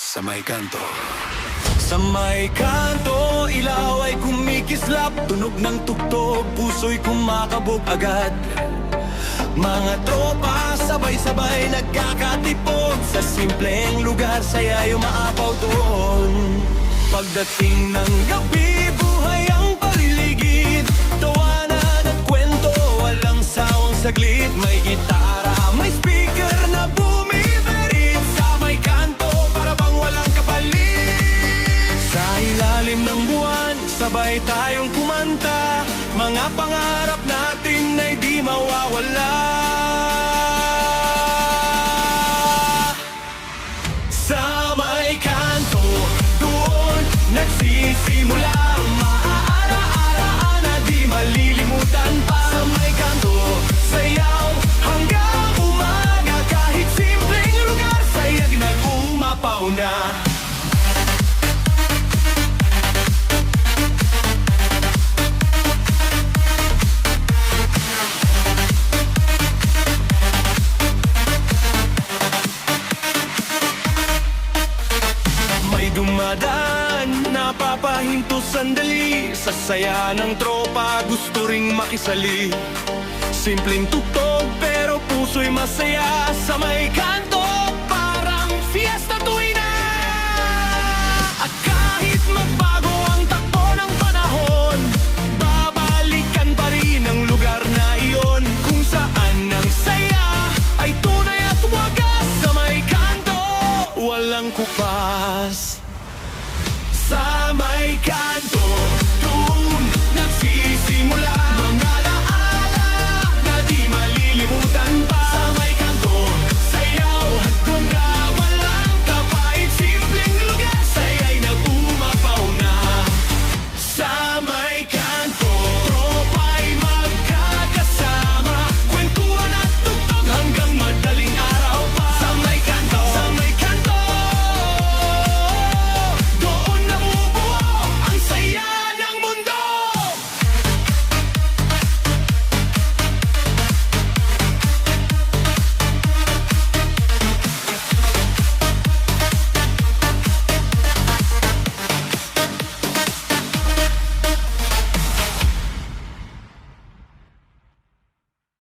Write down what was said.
Sa may kanto. Sa may kanto, ilaw ay kumikislap. Tunog ng tugtog, puso'y kumakabog agad. Mga tropa, sabay-sabay nagkakatipog. Sa simpleng lugar, saya'y umaapaw doon. Pagdating ng gabi, buhay ang paliligid. Tawanan at kwento, walang sawang saglit. May gitara, may speaker na bumiberit. Sa may kanto, para bang walang kapalit. Sa ilalim ng buwan, sabay tayong kumanta. Mga pangarap natin ay di mawawala. Sa may kanto, doon nagsisimula. Maaara-ara na di malilimutan pa. Sa may kanto, sayaw hanggang umaga. Kahit simpleng lugar, sayag na umapaw na. May dumadaan, napapahinto sandali. Sa saya ng tropa, gusto ring makisali. Simpleng tugtog, pero puso'y masaya. Sa may kanto, parang fiesta tuwi na. At kahit magbago ang takbo ng panahon, babalikan pa rin ang lugar na iyon. Kung saan ang saya ay tunay at wagas. Sa may kanto, walang kupas.